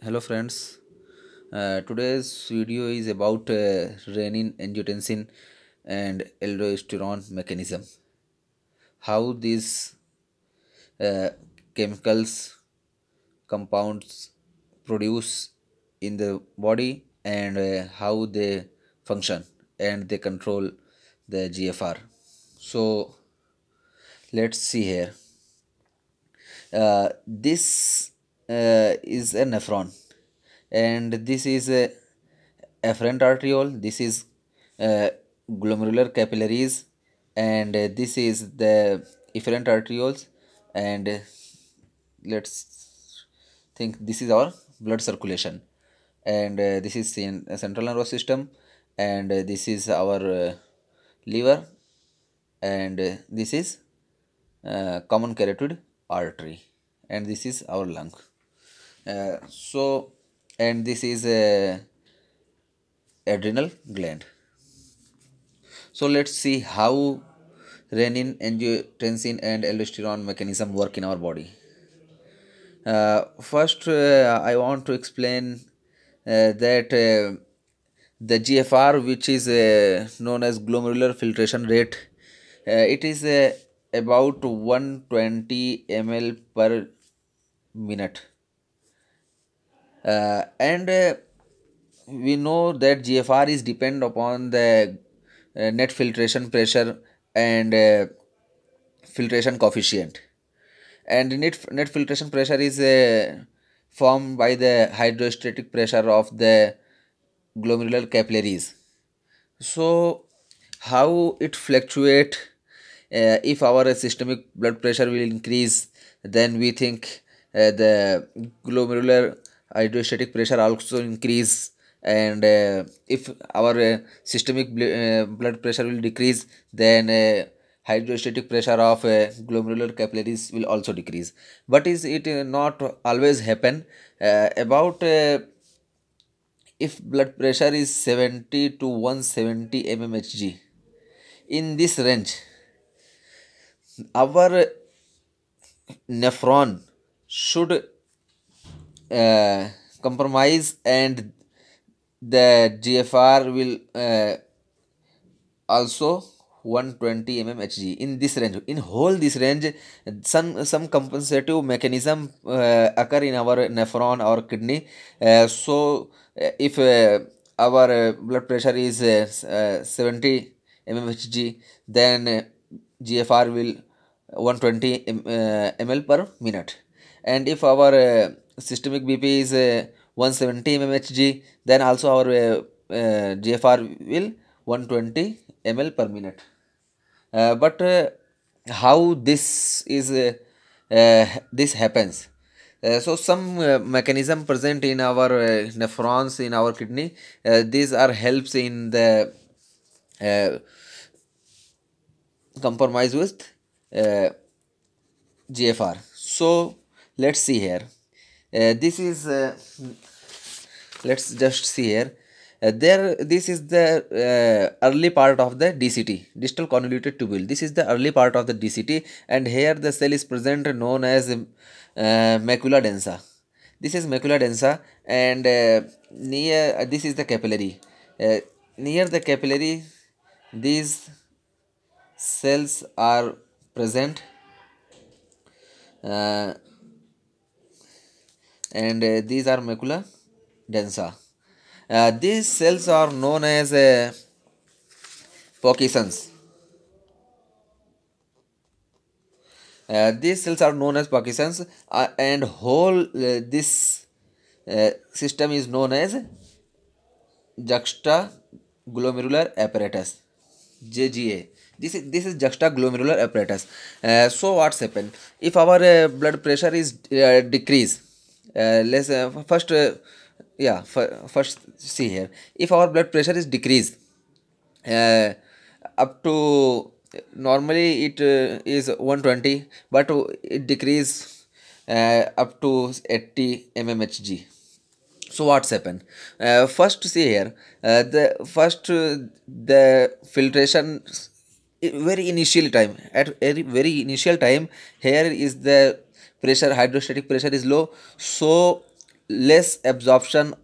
Hello friends. Today's video is about renin, angiotensin, and aldosterone mechanism. How these uh, chemicals compounds produce in the body and how they function and they control the GFR. So let's see here. This is a nephron, and this is a afferent arteriole. This is uh, glomerular capillaries, and this is the efferent arterioles. And let's think this is our blood circulation, and this is central nervous system, and this is our liver, and this is common carotid artery, and this is our lung. So and this is a adrenal gland. So let's see how renin, angiotensin, and aldosterone mechanism work in our body. First, I want to explain that the GFR, which is known as glomerular filtration rate, it is about 120 ml per minute. And we know that GFR is depend upon the net filtration pressure and filtration coefficient, and net filtration pressure is formed by the hydrostatic pressure of the glomerular capillaries. So how it fluctuate, if our systemic blood pressure will increase, then we think the glomerular hydrostatic pressure also increase, and if our systemic blood pressure will decrease, then hydrostatic pressure of glomerular capillaries will also decrease. But is it not always happen? About if blood pressure is 70 to 170 mmHg, in this range our nephron should compromise, and the GFR will also 120 mmHg in this range. In whole this range, some compensative mechanism occur in our nephron or kidney. So if our blood pressure is 70 mmHg, then GFR will 120 ml per minute. And if our systemic BP is 170 mmHg, then also our GFR will 120 ml per minute. But how this happens? So some mechanism present in our nephrons in our kidney. These are helps in the uh, compromise with uh, GFR. So let's see here. This is let's just see here. There, this is the early part of the DCT, distal convoluted tubule. This is the early part of the DCT, and here the cell is present known as macula densa. This is macula densa, and near this is the capillary. Near the capillary, these cells are present, uh, and these are macula densa. These cells are known as Parkinson's. These cells are known as Parkinson's, and whole this system is known as juxtaglomerular apparatus, JGA. This is juxtaglomerular apparatus. So what's happened if our blood pressure is decrease? Let's first yeah first see here. If our blood pressure is decreased uh, up to, normally it is 120, but it decrease up to 80 mmHg. So what's happened? First see here, the first the filtration very initial time, at very initial time, here is the pressure, hydrostatic pressure is low, so less absorption,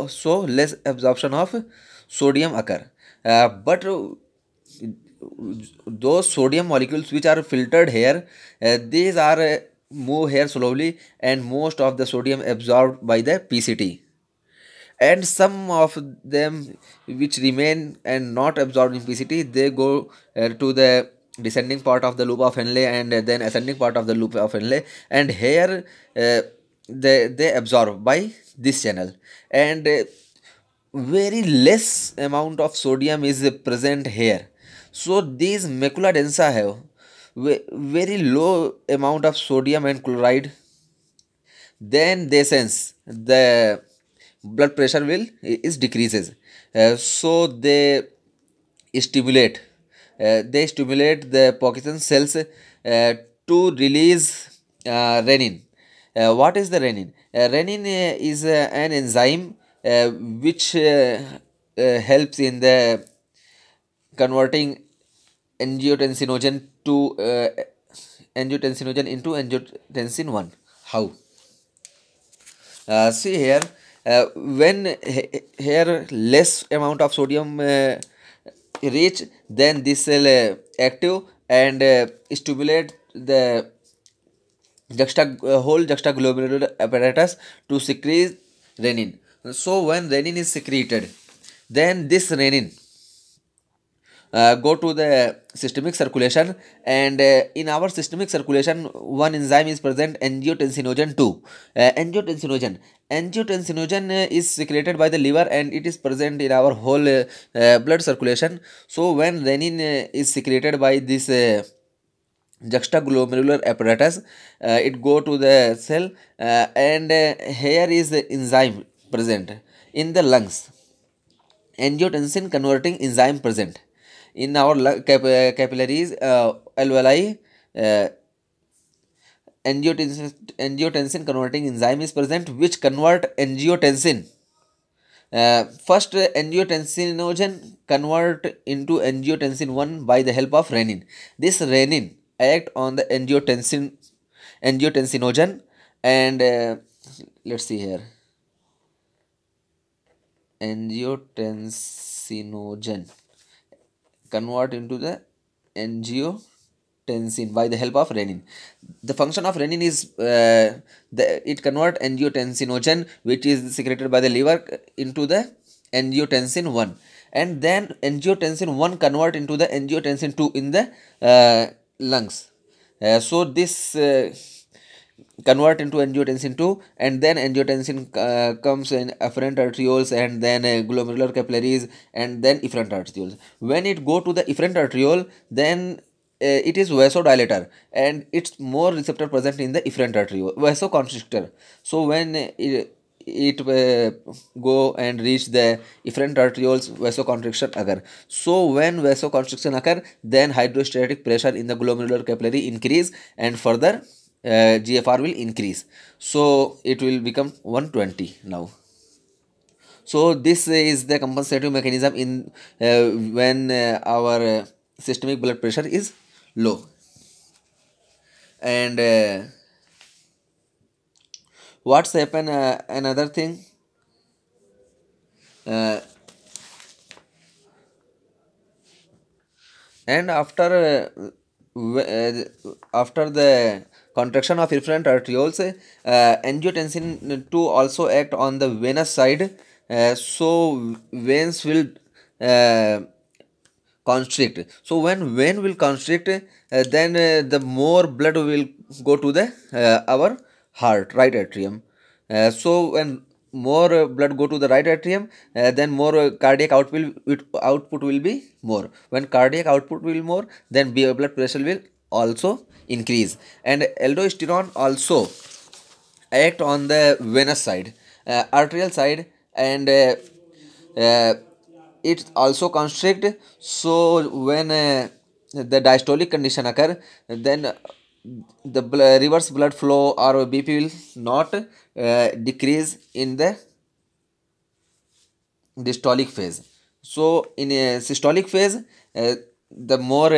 so less absorption of sodium occur. But those sodium molecules which are filtered here, these are move here slowly, and most of the sodium absorbed by the PCT, and some of them which remain and not absorbed in PCT, they go to the descending part of the loop of Henle, and then ascending part of the loop of Henle, and here they absorb by this channel, and very less amount of sodium is present here. So these macula densa have very low amount of sodium and chloride, then they sense the blood pressure will is decreases. So stimulate they stimulate the Parkinson cells to release renin. What is the renin? Renin is an enzyme which helps in the converting angiotensinogen to angiotensinogen into angiotensin 1. How? See here, when here less amount of sodium reach, then this cell active and stimulate the whole juxtaglomerular apparatus to secrete renin. So when renin is secreted, then this renin go to the systemic circulation, and in our systemic circulation one enzyme is present, angiotensinogen 2. Angiotensin angiotensin is secreted by the liver, and it is present in our whole blood circulation. So when renin is secreted by this juxtaglomerular apparatus, it go to the cell, and here is the enzyme present in the lungs, angiotensin converting enzyme present in our capillaries, alveoli. Angiotensin converting enzyme is present, which convert angiotensin. First, angiotensinogen convert into angiotensin 1 by the help of renin. This renin act on the angiotensinogen, and let's see here, angiotensinogen convert into the angiotensin by the help of renin. The function of renin is it convert angiotensinogen, which is secreted by the liver, into the angiotensin 1, and then angiotensin 1 convert into the angiotensin 2 in the lungs. So this convert into angiotensin 2, and then angiotensin comes in afferent arterioles, and then glomerular capillaries, and then efferent arterioles. When it go to the efferent arteriole, then it is vasodilator, and it's more receptor present in the efferent arteriole, vasoconstrictor. So when it go and reach the efferent arterioles, vasoconstriction occur. So when vasoconstriction occur, then hydrostatic pressure in the glomerular capillary increase, and further GFR will increase. So it will become 120 now. So this is the compensative mechanism in when our systemic blood pressure is low. And what's happen, another thing, uh, and after the contraction of efferent arterioles, angiotensin 2 also act on the venous side. So veins will uh, constrict. So when vein will constrict, then the more blood will go to the our heart, right atrium. So when more blood go to the right atrium, then more cardiac output will be more. When cardiac output will more, then blood pressure will also increase. And aldosterone also act on the venous side, arterial side, and uh, it also constrict. So when the diastolic condition occur, then the reverse blood flow or BP will not decrease in the dystolic phase. So in a systolic phase, the more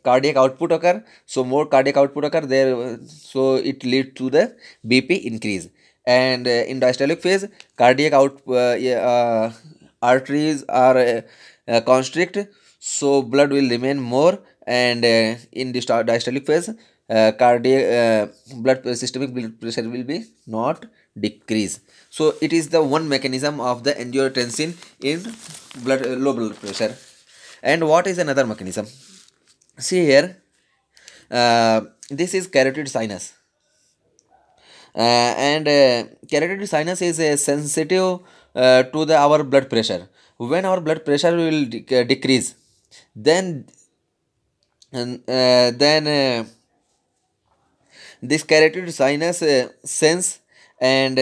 cardiac output occur, so more cardiac output occur there, so it lead to the BP increase. And in diastolic phase, cardiac arteries are constrict, so blood will remain more. And in the diastolic phase, cardiac systemic blood pressure will be not decrease. So it is the one mechanism of the angiotensin in low blood pressure. And what is another mechanism? See here, this is carotid sinus. And carotid sinus is sensitive to the our blood pressure. When our blood pressure will decrease, then then this carotid sinus sense and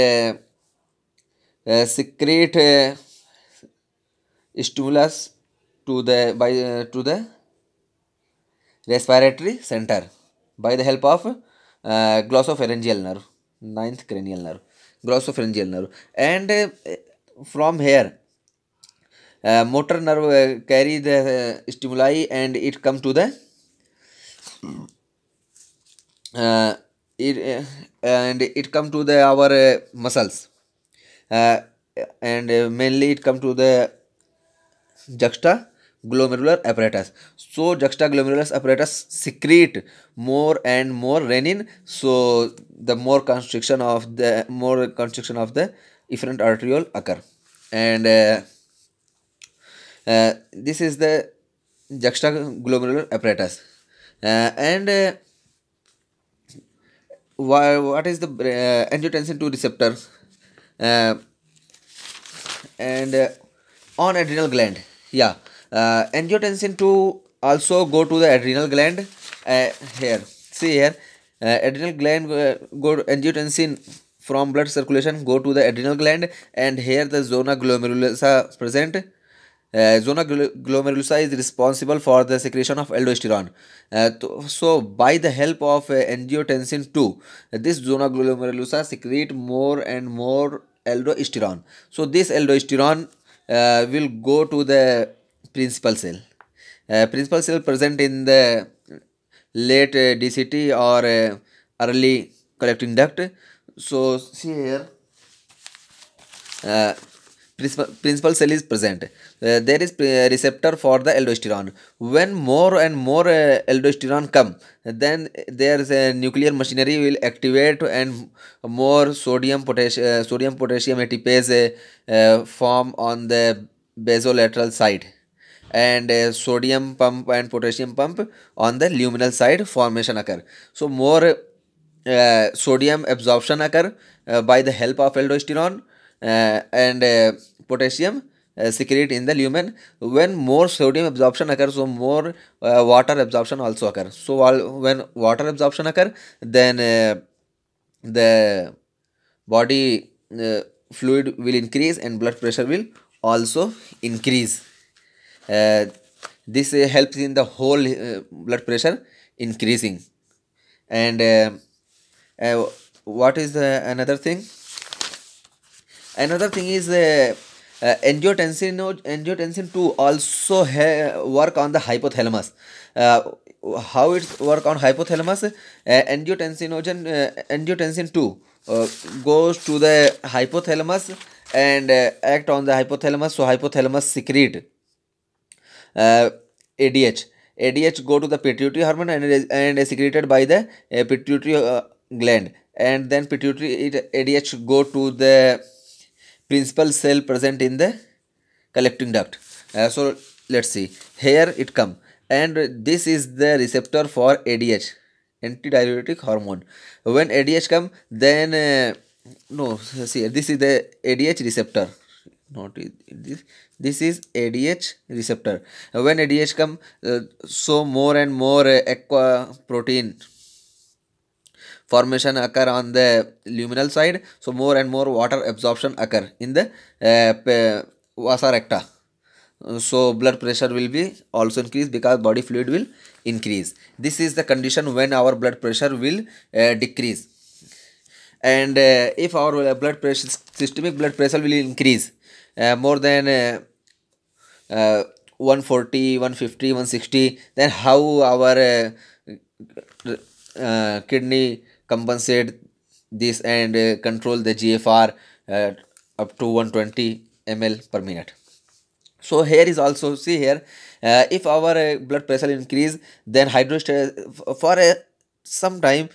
secrete stimulus to the respiratory center by the help of glossopharyngeal nerve, ninth cranial nerve, glossopharyngeal nerve. And from here, motor nerve carry the stimuli, and it come to the uh, it come to the our muscles, uh, and mainly it come to the juxtaglomerular apparatus. So juxtaglomerular apparatus secrete more and more renin. So the more constriction of the efferent arteriole occur. And this is the juxtaglomerular apparatus. And what is the angiotensin 2 receptor? Uh, and on adrenal gland, yeah, angiotensin 2 also go to the adrenal gland. Here, see here, adrenal gland go to angiotensin from blood circulation go to the adrenal gland, and here the zona glomerulosa present. Zona glomerulosa is responsible for the secretion of aldosterone. So by the help of angiotensin 2, this zona glomerulosa secrete more and more aldosterone. So this aldosterone will go to the principal cell. Principal cell present in the late DCT or early collecting duct. So see here, uh, principal cell is present. There is receptor for the aldosterone. When more and more aldosterone come, then there is a nuclear machinery will activate, and more sodium potassium ATPase form on the basolateral side, and sodium pump and potassium pump on the luminal side formation occur. So more sodium absorption occur by the help of aldosterone, and potassium secrete in the lumen. When more sodium absorption occurs, so more water absorption also occurs. So when water absorption occur, then the body fluid will increase, and blood pressure will also increase. uh, this helps in the whole blood pressure increasing. And uh, what is another thing? Another thing is angiotensin 2 also work on the hypothalamus. uh, how it work on hypothalamus? Angiotensin 2 goes to the hypothalamus and act on the hypothalamus. So hypothalamus secrete uh, ADH. ADH go to the pituitary hormone, and is secreted by the pituitary gland, and then ADH go to the principal cell present in the collecting duct. So let's see, here it come, and this is the receptor for ADH, antidiuretic hormone. When ADH come, then no, see, this is the ADH receptor, not this is ADH receptor. When ADH come, so more and more aqua protein formation occur on the luminal side. So more and more water absorption occur in the vasa recta. So blood pressure will be also increase, because body fluid will increase. This is the condition when our blood pressure will decrease. And if our blood pressure, systemic blood pressure will increase more than 140, 150, 160, then how our kidney compensate this and control the GFR up to 120 ml per minute. So here is also, see here, if our blood pressure increase, then for some time,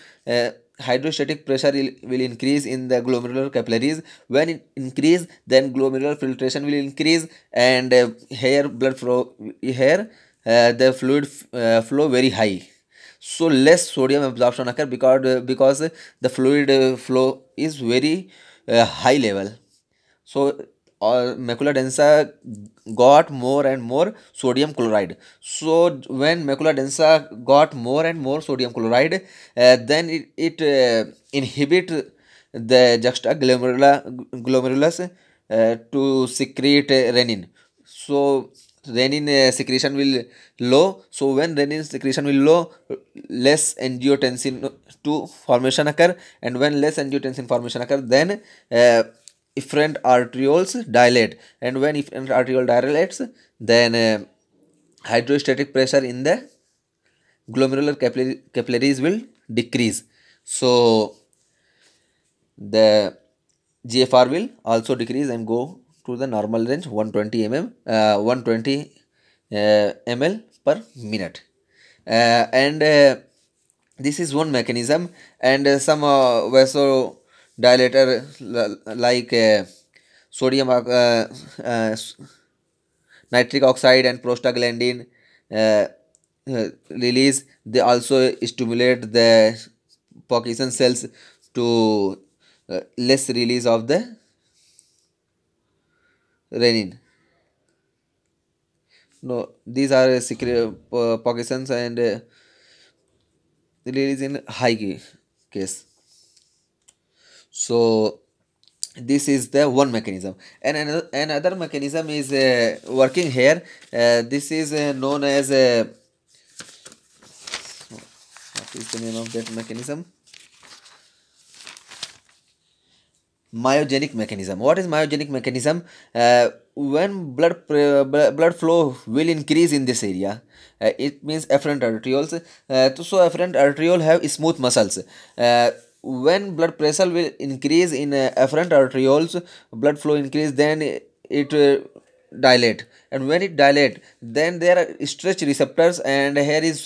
hydrostatic pressure will increase in the glomerular capillaries. When it increase, then glomerular filtration will increase, and here blood flow, here the fluid flow very high, so less sodium absorption occur, because the fluid flow is very high level. So macula densa got more and more sodium chloride. So when macula densa got more and more sodium chloride, then it inhibit the glomerulus to secrete renin. So renin secretion will low. So when renin secretion will low, less angiotensin 2 formation occur, and when less angiotensin formation occur, then efferent arterioles dilate, and when efferent arteriole dilates, then hydrostatic pressure in the glomerular capillaries will decrease. So the GFR will also decrease and go to the normal range 120 ml per minute. And this is one mechanism, and some vasodilator like sodium nitric oxide and prostaglandin uh, release. They also stimulate the Purkinje cells to less release of the renin. No, these are Purkinje and release in high case. So this is the one mechanism, and another mechanism is working here. This is known as what is the name of that mechanism? Myogenic mechanism. What is myogenic mechanism? When blood flow will increase in this area, it means afferent arterioles. So afferent arteriole have smooth muscles. When blood pressure will increase in afferent arterioles, blood flow increase, then it dilate, and when it dilate, then there are stretch receptors, and here is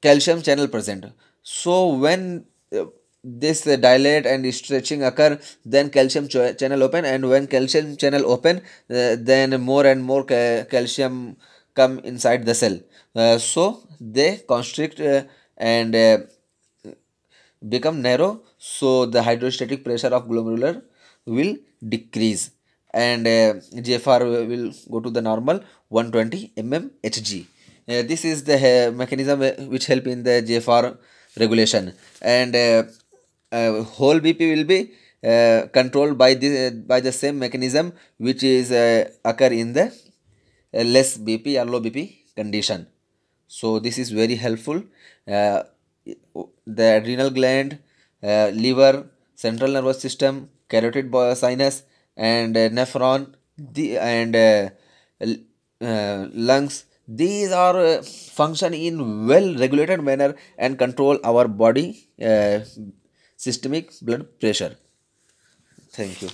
calcium channel present. So when this dilate and stretching occur, then calcium channel open, and when calcium channel open, then more and more calcium come inside the cell. So they constrict and become narrow, so the hydrostatic pressure of glomerular will decrease, and GFR will go to the normal 120 mmHg. This is the mechanism which help in the GFR regulation, and whole BP will be controlled by the same mechanism which is occur in the less BP or low BP condition. So this is very helpful. The adrenal gland, liver, central nervous system, carotid sinus, and nephron, and lungs. These are function in well regulated manner and control our body systemic blood pressure. Thank you.